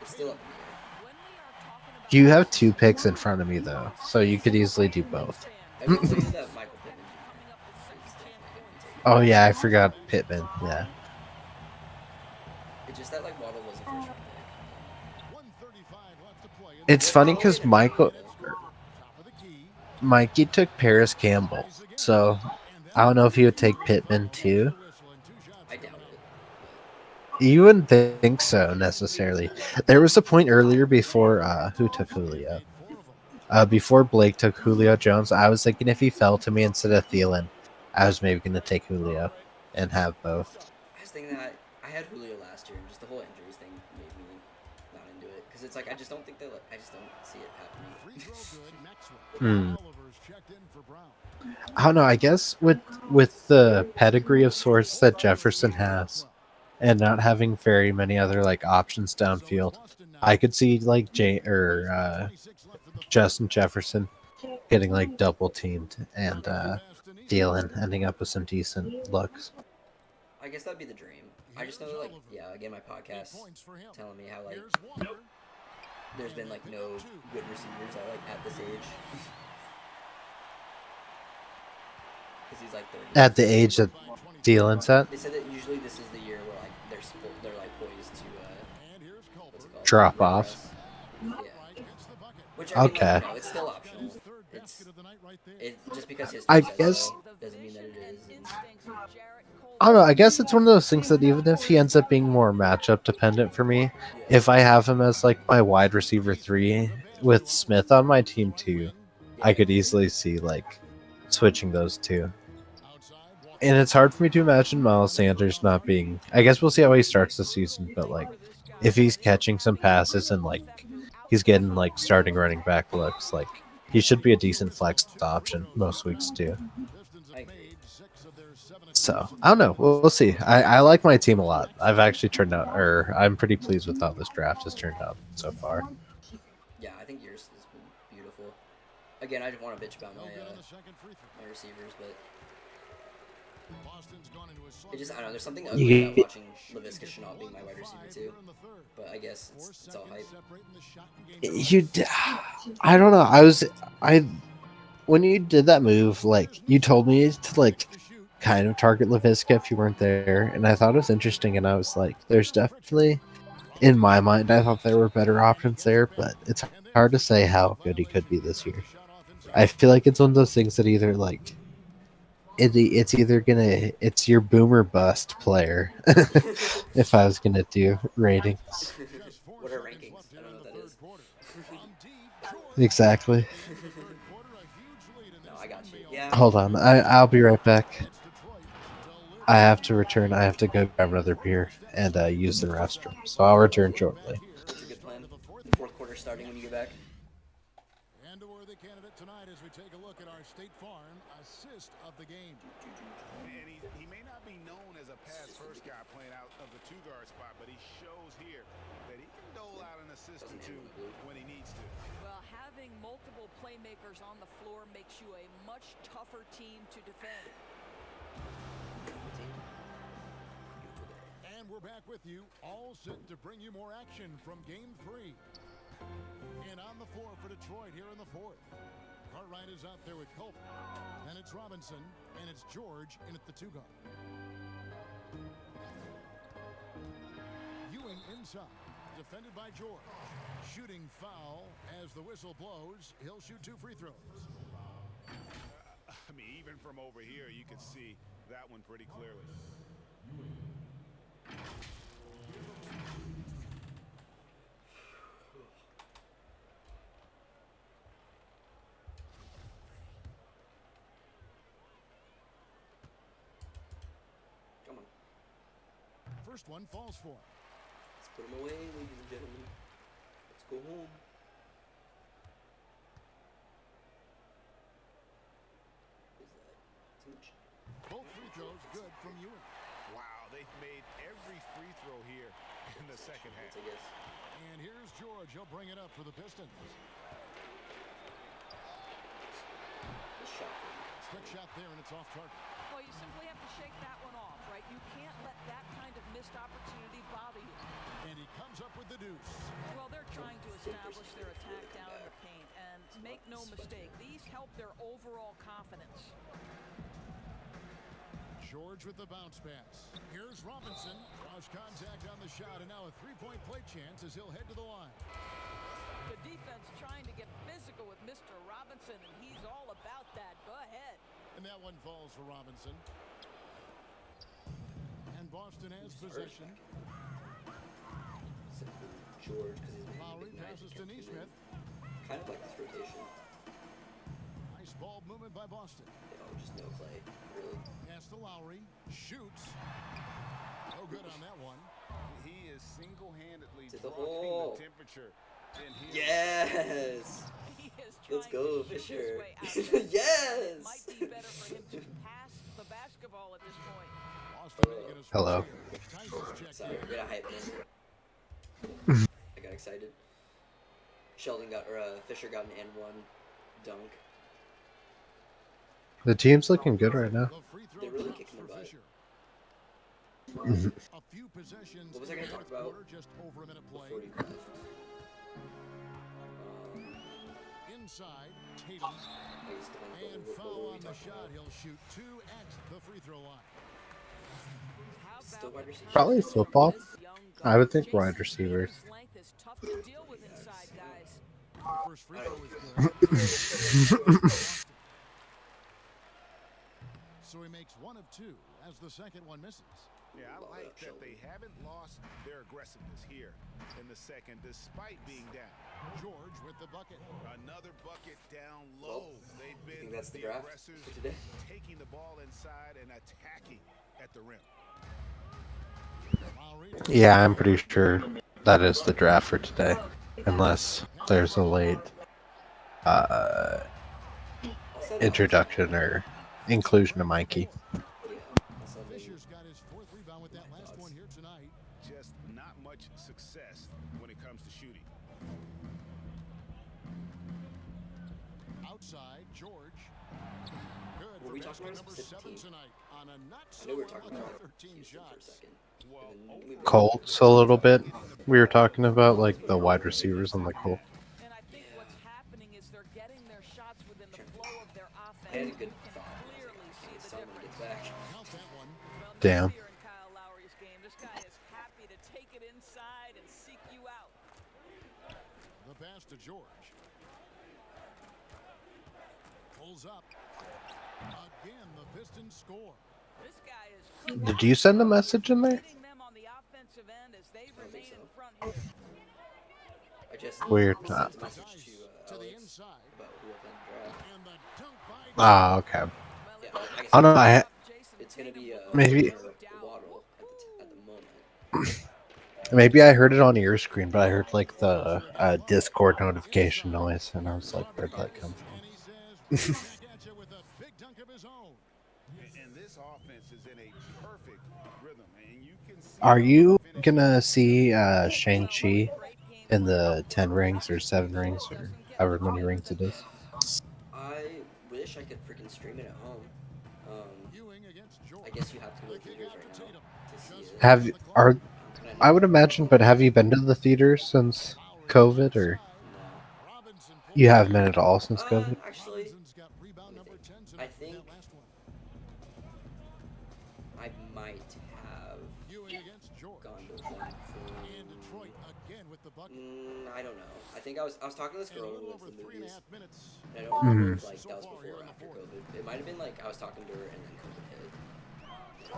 S1: it's still up in the air.
S5: When we are talking about
S2: you have 2 picks in front of me though, so you could easily do both.
S1: I will tell you that Michael Pittman Jr. is definitely going to be taken.
S2: Oh yeah, I forgot Pittman. Yeah.
S1: It's just that like Waddle was a first round pick.
S3: 135 left to play.
S2: It's funny because Michael
S3: Top of the key.
S2: Mikey took Paris Campbell, so I don't know if he would take Pittman too.
S1: I doubt it.
S2: You wouldn't think so necessarily. There was a point earlier before who took Julio. Before Blake took Julio Jones, I was thinking if he fell to me instead of Thielen, I was maybe going to take Julio and have both.
S1: I was thinking that I had Julio last year, and just the whole injuries thing made me not into it. Because it's like I just don't think that I just don't see it happening.
S3: Free throw good. Maxwell.
S2: Hmm.
S3: Oliver's checked in for Brown.
S2: I don't know. I guess with the pedigree of sorts that Jefferson has, and not having very many other like options downfield, I could see like Justin Jefferson getting like double teamed and Thielen ending up with some decent looks.
S1: I guess that'd be the dream. I just know that, like, yeah, again, my podcast telling me how, like,
S3: Here's Walker.
S1: there's been, like, no good receivers at this age. Because he's, like, 30.
S2: At the age that Thielen's at,
S1: They said that usually this is the year where, like, they're like, poised to,
S3: And here's
S1: what's it called?
S2: Drop off.
S1: Progress. Yeah.
S3: Gets the bucket.
S1: Which, I mean,
S2: Okay.
S1: like, you know, it's still optional.
S3: Third
S1: It's,
S3: basket of the night right there.
S1: just because his
S2: I
S1: says
S2: guess-
S1: so doesn't mean that it is. And
S2: I don't know. I guess it's one of those things that even if he ends up being more matchup dependent for me, if I have him as like my wide receiver 3 with Smith on my team too, I could easily see like switching those two. And it's hard for me to imagine Miles Sanders not being. I guess we'll see how he starts the season, but like if he's catching some passes and like he's getting like starting running back looks, like he should be a decent flex option most weeks too.
S1: I agree.
S2: So I don't know. We'll see. I like my team a lot. I've actually turned out, or I'm pretty pleased with how this draft has turned out so far.
S1: Yeah, I think yours has been beautiful. Again, I just want to bitch about my receivers, but it just, I don't know, there's something ugly about watching Laviska Shenault being my wide receiver too. But I guess it's all hype.
S2: I don't know. I when you did that move, like you told me to like kind of target Laviska if you weren't there, and I thought it was interesting. And I was like, there's definitely, in my mind, I thought there were better options there, but it's hard to say how good he could be this year. I feel like it's one of those things that either like it's your boomer bust player. If I was gonna do ratings,
S1: What are rankings? I don't know what that is.
S2: exactly.
S1: No, I got you. Yeah.
S2: Hold on, I'll be right back. I have to return. I have to go grab another beer and use the restroom, so I'll return shortly.
S1: That's a good plan. Fourth quarter starting when you get back.
S3: And a worthy candidate tonight as we take a look at our State Farm assist of the game.
S4: And he may not be known as a pass first guy playing out of the 2-guard spot, but he shows here that he can dole out an assist or two when he needs to.
S5: Well, having multiple playmakers on the floor makes you a much tougher team to defend.
S3: And we're back with you, all set to bring you more action from Game 3. And on the floor for Detroit here in the fourth. Cartwright is out there with Culp. And it's Robinson, and it's George in at the 2-guard. Ewing inside, defended by George. Shooting foul as the whistle blows. He'll shoot 2 free throws.
S4: I mean, even from over here, you can see that one pretty clearly.
S1: Come on.
S3: First one falls for him.
S1: Let's put him away, ladies and gentlemen. Let's go home.
S3: Both free throws good from Ewing.
S4: Wow, they've made every free throw here in the second half.
S1: I guess.
S3: And here's George. He'll bring it up for the Pistons.
S1: This shot.
S3: Quick shot there, and it's off target.
S5: Well, you simply have to shake that one off, right? You can't let that kind of missed opportunity bother you.
S3: And he comes up with the deuce.
S5: Well, they're trying to establish their attack down in the paint, and make no mistake, these help their overall confidence.
S3: George with the bounce pass. Here's Robinson. Cross contact on the shot, and now a three-point play chance as he'll head to the line.
S5: The defense trying to get physical with Mr. Robinson, and he's all about that. Go ahead.
S3: And that one falls for Robinson. And Boston has possession.
S1: Except for George, because he's
S3: Lowry passes to Neesmith.
S1: kind of like this rotation.
S3: Nice ball movement by Boston.
S1: Just no play, really.
S3: Pass to Lowry. Shoots. No good on that one.
S4: He is single-handedly
S1: To the
S4: dropping
S1: hole.
S4: the temperature.
S1: Yes!
S5: He is
S1: Let's
S5: trying
S1: go,
S5: to shoot his
S1: Fisher.
S5: way out of this.
S1: Yes!
S5: It might be better for him to pass the basketball at this point.
S3: Boston making a switch
S2: Hello.
S3: here. Titus checked
S1: Sorry,
S3: in.
S1: yeah, hype I got excited. Fisher got an N1 dunk.
S2: The team's looking good right now.
S3: The free throw
S1: They're really
S3: counts
S1: kicking
S3: for
S1: their butt.
S3: Fisher. A few possessions
S1: What was I
S3: in the
S1: gonna talk
S3: fourth
S1: about
S3: quarter, just over a minute
S1: Before
S3: played.
S1: you left.
S3: Inside, Tatum.
S1: I used to want to go
S3: And
S1: over
S3: foul
S1: what
S3: on
S1: we
S3: the
S1: talked
S3: shot.
S1: about.
S3: He'll shoot 2 at the free throw line.
S5: How
S1: Still
S5: about
S1: wide receiver.
S2: Probably football.
S5: this young
S2: I would
S5: guard?
S2: think
S5: Jason
S2: wide receivers.
S5: Tatum's length is tough to deal with inside, guys.
S3: First free throw is good. So he makes 1 of 2 as the second one misses.
S4: Yeah, I like that they haven't lost their aggressiveness here in the second, despite being down.
S3: George with the bucket.
S4: Another bucket down low.
S1: Well,
S4: They've
S1: you
S4: been
S1: think that's the
S4: the
S1: draft
S4: aggressors,
S1: for today?
S4: taking the ball inside and attacking at the rim.
S3: Lowry.
S2: Yeah, I'm pretty sure that is the draft for today, unless there's a late uh,
S1: I'll set it on
S2: introduction or inclusion of Mikey.
S1: Yeah, I'll send in
S3: Fisher's got his 4th rebound with that
S1: my
S3: last
S1: thoughts.
S3: one here tonight.
S4: Just not much success when it comes to shooting.
S3: Outside, George. Good
S1: Were
S3: for
S1: we talking
S3: basket
S1: about a
S3: number
S1: specific
S3: 7
S1: team?
S3: tonight on a not
S1: I
S3: so
S1: know we were talking
S3: unlucky
S1: about
S3: 13
S1: Houston for a
S3: shots.
S1: second.
S4: Well,
S1: And then we moved
S2: Colts a little bit. We were talking about like the wide receivers on the Colts.
S5: And I think what's happening is they're getting their shots within the
S1: Trying to
S5: flow of their
S1: I had a
S5: offense.
S1: good
S5: You can
S1: thought. And I was like,
S5: clearly
S1: I
S5: see
S1: can't
S5: the
S1: tell him when he gets
S5: difference.
S1: back.
S3: Count that one.
S5: Well,
S2: Damn.
S5: notice here in Kyle Lowry's game, this guy is happy to take it inside and seek you out.
S3: The pass to George. Pulls up. Again, the Pistons score.
S5: This guy is
S2: Did you send a message in there?
S5: hitting them on the offensive end as they
S1: I don't think
S5: remain
S1: so.
S5: in front here.
S1: I just
S2: Weird.
S1: sent a message
S3: Dice
S1: to
S3: to the
S1: Alex
S3: inside.
S1: about who won the draft.
S3: And the dunk by
S2: Ah, okay.
S5: Well,
S1: Yeah,
S5: if
S1: I guess
S2: I don't know.
S5: Jason
S1: it's gonna
S5: Tatum
S1: be
S5: will go
S2: Maybe-
S1: Turner
S5: down.
S1: Waddle at the moment.
S2: Maybe I heard it on your screen, but I heard like the Discord notification noise, and I was like, "Where'd that come from?"
S3: And he says, right back at you with a big dunk of his own.
S4: And this offense is in a perfect rhythm, and you can see.
S2: Are you gonna see Shang-Chi in the 10 rings or 7 rings or however many rings it is?
S1: I wish I could freaking stream it at home.
S3: Ewing against George.
S1: I guess you have to go
S3: The
S1: to
S3: kick
S1: theaters
S3: out
S1: right
S3: to
S1: now
S3: Tatum.
S1: to see
S3: Just
S1: it.
S2: Have
S3: on the clock.
S2: are
S1: It's kinda
S2: I would
S1: annoying.
S2: imagine, but have you been to the theaters since
S3: Lowry
S2: COVID,
S3: left
S2: or
S3: side.
S1: No.
S3: Robinson pulls
S2: you
S3: it
S2: haven't
S3: back.
S2: been at all since COVID?
S1: Actually,
S3: Robinson's got rebound
S1: let me
S3: number
S1: think.
S3: 10
S1: I
S3: tonight with
S1: think
S3: that last one.
S1: I might have
S3: Ewing against George.
S1: gone to one
S3: And Detroit
S1: for.
S3: again with the bucket.
S1: I don't know. I think I was talking to this
S3: And a
S1: girl who
S3: little
S1: went to
S3: over
S1: the
S3: 3.5
S1: movies.
S3: minutes.
S1: And I don't remember if
S2: Mhm.
S1: like
S3: So
S1: that was
S3: far
S1: before
S3: here
S1: or
S3: in the
S1: after
S3: fourth.
S1: COVID. It might have been like I was talking to her and then COVID hit.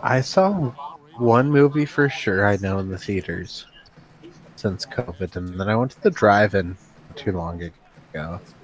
S2: I saw one movie for sure I know in the theaters since COVID, and then I went to the drive-in not too long ago.
S1: Oh, that's cool.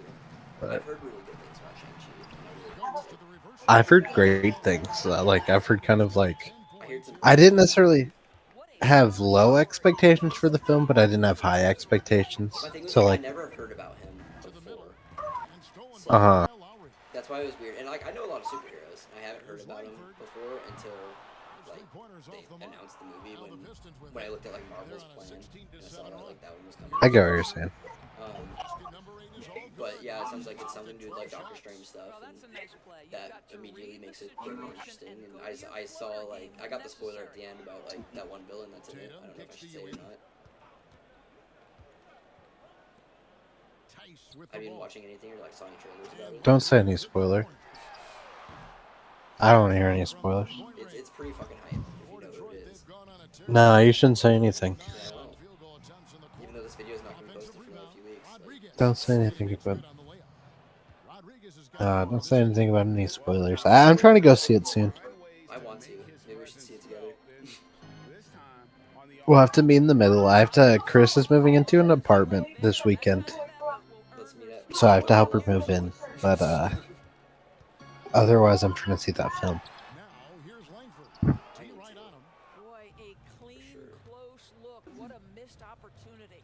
S2: But
S1: I've heard really good things about Shang-Chi, and I really
S3: Goes
S1: want
S3: to
S1: to.
S3: the reverse.
S2: I've heard great things. Like I've heard kind of like
S3: 10
S1: I heard some
S3: points.
S2: I
S1: bad
S2: didn't
S1: things.
S2: necessarily
S5: What a
S2: have
S5: sharp
S2: low
S5: shot.
S2: expectations for the film, but I didn't have high expectations.
S1: My thing was
S2: So
S1: like I
S2: like,
S1: never heard about him
S3: To the middle.
S1: before,
S3: And stolen
S1: so
S3: by
S2: Uh-huh.
S3: Kyle Lowry.
S1: that's why it was weird. And like I know a lot of superheroes, and I haven't heard
S3: Here's
S1: about him
S3: Langford.
S1: before until
S3: There's
S1: like
S3: 3 pointers
S1: they
S3: off the mark.
S1: announced the movie
S3: Now the Pistons with
S1: when I
S3: it.
S1: looked at like
S3: They're
S1: Marvel's
S3: on a
S1: plan
S3: 16 to
S1: and I
S3: 7
S1: saw that
S3: run.
S1: like that one was coming.
S2: I get what you're saying.
S3: Basket number 8 is all good.
S1: But yeah, it sounds like it's
S3: Out
S1: something to do with
S3: 12
S1: like Doctor
S3: shots.
S1: Strange stuff,
S5: Well,
S1: and
S5: that's a nice play. You've
S1: that
S5: got to
S1: immediately
S5: read the
S1: makes it way more
S5: situation
S1: interesting.
S5: and
S1: And
S5: go to your
S1: I saw
S5: floater
S1: like
S5: game
S1: I
S5: when
S1: got the spoiler at the
S5: necessary.
S1: end about like that one villain that's in it.
S3: Tatum
S1: I don't know if I
S3: kicks
S1: should
S3: to
S1: say it or
S3: Ewing.
S1: not.
S3: Tice with
S1: Have
S3: the
S1: you been
S3: ball.
S1: watching anything or like saw any trailers about it?
S2: Don't say any spoiler. I don't want to hear any spoilers.
S1: It's pretty fucking hype if you know who it is.
S2: No, you shouldn't say anything.
S1: Yeah, I won't. Even though this video is not gonna be posted for another few weeks. Like,
S2: Don't say anything about. Don't say anything about any spoilers. I'm trying to go see it soon.
S1: I want to. Maybe we should see it together.
S2: We'll have to meet in the middle. I have to. Chris is moving into an apartment this weekend,
S1: Let's meet up.
S2: so I have to help her move in. But otherwise, I'm trying to see that film.
S3: Now here's Langford.
S1: I
S3: Tee
S1: need
S3: right
S1: to.
S3: on him.
S5: Boy, a clean,
S1: sure.
S5: close look. What a missed opportunity.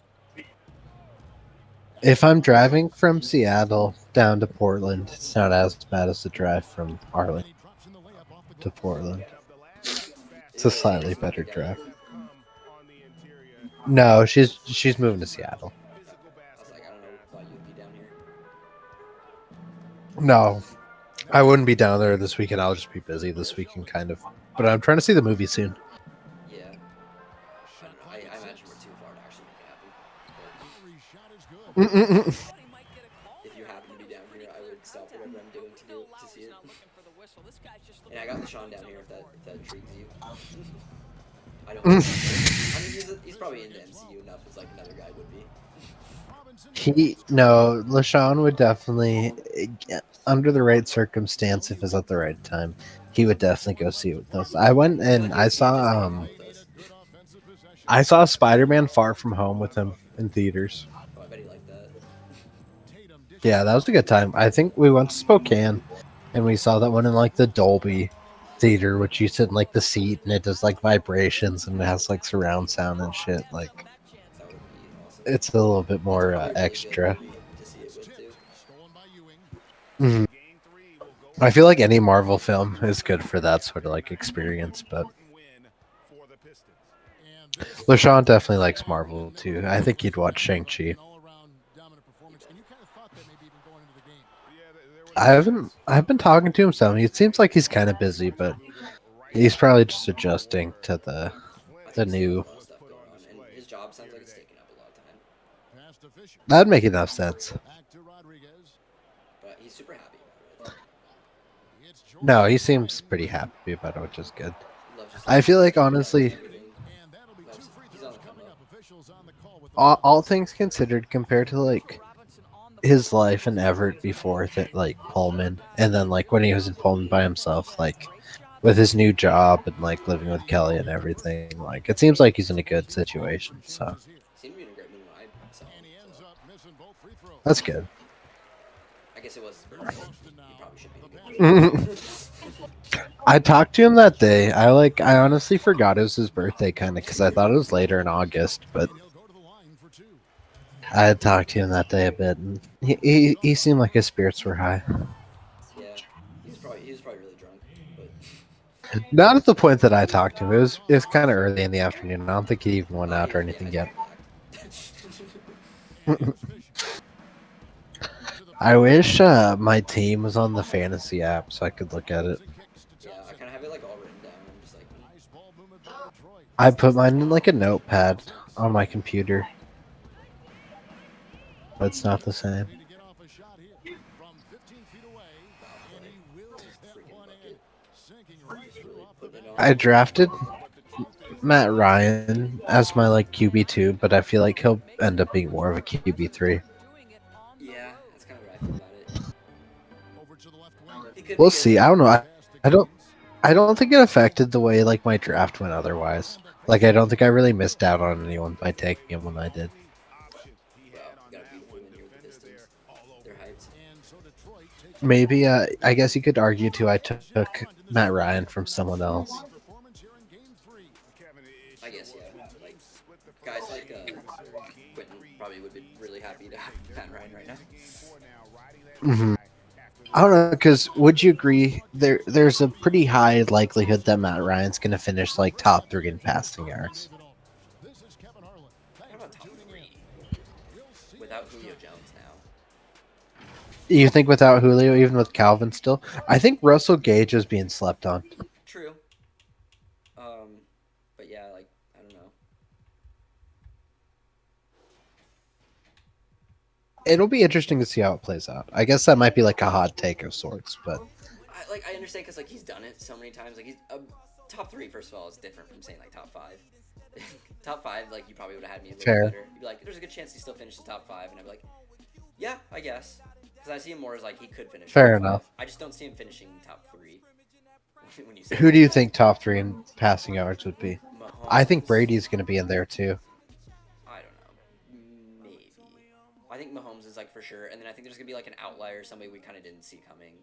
S2: If I'm driving from Seattle down to Portland, it's not as bad as the drive from Arlington
S3: And he drops in the layup off the
S2: to
S3: glass.
S2: Portland.
S1: Is
S2: It's a
S1: it
S2: slightly
S1: Nancy
S2: better
S1: down
S2: drive.
S1: here?
S2: No, she's moving to Seattle.
S1: I was like, I don't know why you'd be down here.
S2: No, I wouldn't be down there this weekend. I'll just be busy this weekend, kind of. But I'm trying to see the movie soon.
S1: Yeah. I don't know. I imagine we're too far to actually make it happen. But
S3: Lowry's shot is good.
S5: Thought he might get a call
S1: if you
S5: there. I
S1: happen to
S5: thought
S1: be
S5: it was
S1: down
S5: pretty
S1: here, I
S5: clear
S1: would stop
S5: contact.
S1: whatever I'm doing
S5: But we
S1: to
S5: know
S1: see
S5: Lowry's
S1: it.
S5: not looking for the whistle. This guy's just
S1: And
S5: looking
S1: I got
S5: for
S1: LaShawn
S5: points
S1: down
S5: on
S1: here
S5: the
S1: if that
S5: board.
S1: intrigues you. I don't. I mean, he's probably into MCU enough as like another guy would be.
S2: LaShawn would definitely, under the right circumstance, if it's at the right time, he would definitely go see it with us. I went
S1: I feel
S2: and
S1: like
S2: I
S1: he would just hang
S2: saw
S1: out with us.
S2: I saw Spider-Man Far From Home with him in theaters.
S1: Oh, I bet he liked that.
S2: Yeah, that was a good time. I think we went to Spokane and we saw that one in like the Dolby theater, which you sit in like the seat and it does like vibrations and it has like surround sound and shit. Like,
S1: That
S2: it's a little bit
S1: It's
S2: more
S1: probably a really good
S2: extra.
S1: movie to see it with too.
S3: Stolen by Ewing.
S2: Mhm.
S4: Game 3 will go
S2: I feel like any Marvel film is good for that sort of like experience, but
S4: important win for the Pistons.
S3: And this
S2: LaShawn definitely likes Marvel too. I think he'd watch Shang-Chi.
S3: an all-around dominant performance, and you kind of thought that maybe even going into the game.
S4: Yeah, there was
S2: I've been talking to him some. It seems like he's kind of busy, but he's probably just adjusting to
S1: I
S2: the
S1: think he's got a
S2: new.
S1: lot of stuff going on, and his job sounds like it's taking up a lot of time.
S3: Pass to Fisher.
S2: That'd make enough sense.
S3: Back to Rodriguez.
S1: But he's super happy about it.
S3: It's
S2: No, he
S3: Jordan.
S2: seems pretty happy about it, which is good.
S1: He loves just like
S2: I feel like
S1: chilling out and
S2: honestly,
S1: everything.
S3: And that'll be two
S1: Loves,
S3: free
S1: he's on
S3: throws
S1: the come
S3: coming
S1: up.
S3: up. Officials on the call with the
S2: all
S3: fouls.
S2: things considered, compared to like his life in Everett before that, like Pullman, and then like when he was in Pullman by himself, like with his new job and like living with Kelly and everything, like it seems like he's in a good situation. So
S1: He seemed to be in a great mood when I saw him.
S3: And he ends
S1: So
S3: up missing both free throws.
S2: that's good.
S1: I guess it was his birthday. He probably should be in a good mood.
S2: I talked to him that day. I honestly forgot it was his birthday, kind of, because I thought it was later in August. But
S3: And he'll go to the line for two.
S2: I had talked to him that day a bit, and he seemed like his spirits were high.
S1: Yeah, he was probably really drunk, but
S2: Not at the point that I talked to him. It was kind of early in the afternoon. I don't think he even went out or
S1: he
S2: anything
S1: had
S2: yet.
S1: black.
S3: And here's Fisher. To the
S2: I wish my team was on the fantasy app so I could look at it.
S3: kicks to
S1: Yeah, I
S3: Thompson.
S1: kind of have it like all written down. I'm just like,
S3: Nice ball movement by Detroit.
S2: I put mine in like a notepad on my computer, but it's not the same.
S3: Need to get off a shot here from 15 feet away.
S1: wow,
S3: And
S1: Clay,
S3: he wills that
S1: freaking
S3: one in.
S1: bucket,
S3: Sinking right
S1: just
S3: through
S1: really
S3: off the
S1: putting it
S3: back.
S1: on.
S2: I drafted
S4: But the truth is,
S2: Matt Ryan as my like QB2, but I feel like he'll end up being more of a QB3.
S1: Yeah, that's kind of what I feel about it.
S3: Over to the left wing.
S1: He could be
S2: We'll
S1: good.
S2: see. I don't know.
S3: Pass to
S2: I don't
S3: Gaines.
S2: I don't think it affected the way like my draft went otherwise. Like I don't think I really missed out on anyone by taking him when I did.
S4: option he
S1: Well,
S4: had
S1: you
S4: on
S1: got a
S4: that
S1: beautiful
S4: one.
S1: win here with the
S4: Defender
S1: Pistons.
S4: there all over.
S1: They're hyped.
S3: And so Detroit takes
S2: Maybe I guess you could argue too I took Matt Ryan from someone else.
S3: performance here in game 3.
S4: Kevin, it
S1: I
S4: sure
S1: guess,
S4: was.
S1: yeah.
S4: When
S1: Like,
S4: teams split the first
S1: guys like
S4: game of the series, game
S1: Quentin
S4: 3
S1: probably would be
S4: he's
S1: really happy to have
S4: big.
S1: Matt
S4: They're
S1: Ryan right
S4: going
S1: now.
S4: into game 4 now, riding that
S2: hmm
S4: high after
S2: I don't know, because would you agree there's a pretty high likelihood that Matt Ryan's going to finish like top 3 in passing yards.
S3: This is Kevin Harlan.
S1: How
S3: Thanks
S1: about
S3: for
S1: top
S3: tuning in.
S1: 3
S3: We'll see
S1: without
S3: you
S1: Julio
S3: next time.
S1: Jones now?
S2: You think without Julio, even with Calvin still? I think Russell Gage is being slept on.
S1: True. But yeah, like I don't know.
S2: It'll be interesting to see how it plays out. I guess that might be like a hot take of sorts, but
S1: I understand because like he's done it so many times. Like he's top 3. First of all, is different from saying like top 5. Top 5, like you probably would have had me a little
S2: Fair.
S1: better. You'd be like, there's a good chance he still finishes top 5, and I'd be like, yeah, I guess. Because I see him more as like he could finish.
S2: Fair
S1: top 5.
S2: enough.
S1: I just don't see him finishing top 3. When you say
S2: who do you think top 3 in passing yards would be?
S1: Mahomes,
S2: I think Brady's going to be in there too.
S1: I don't know. Maybe. I think Mahomes is like for sure, and then I think there's gonna be like an outlier, somebody we kind of didn't see coming,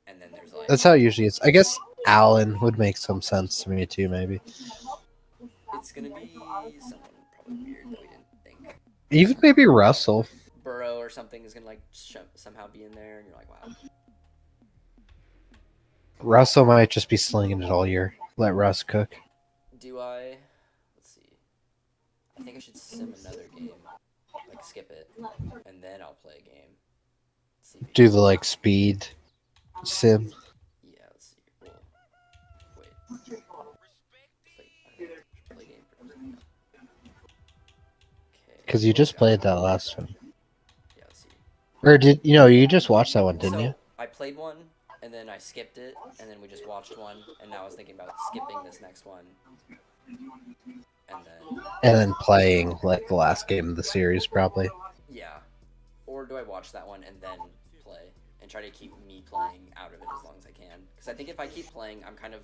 S1: and then there's like
S2: That's how it usually is. I guess Allen would make some sense to me too, maybe.
S1: it's gonna be someone probably weird that we didn't think.
S2: Even maybe Russell.
S1: Burrow or something is gonna like somehow be in there, and you're like, wow.
S2: Russell might just be slinging it all year. Let Russ cook.
S1: Do I? Let's see. I think I should sim another game, like skip it, and then I'll play a game. Let's see.
S2: Do the like speed sim.
S1: Yeah, let's see. Well, wait. Play game first. Okay.
S2: Because you just played that last one.
S1: Yeah, let's see.
S2: Or did you just watched that one, didn't
S1: So,
S2: you?
S1: I played one, and then I skipped it, and then we just watched one, and now I was thinking about skipping this next one.
S2: And then playing like the last game of the series, probably.
S1: Yeah. Or do I watch that one and then play and try to keep me playing out of it as long as I can? Because I think if I keep playing, I'm kind of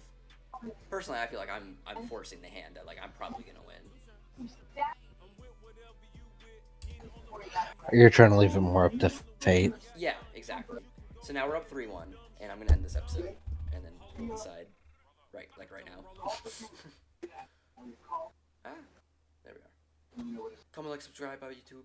S1: personally I feel like I'm forcing the hand that like I'm probably gonna win.
S2: You're trying to leave it more up to fate.
S1: Yeah, exactly. So now we're up 3-1, and I'm gonna end this episode, and then we'll decide right now. Ah, there we are. Comment, like, subscribe on YouTube,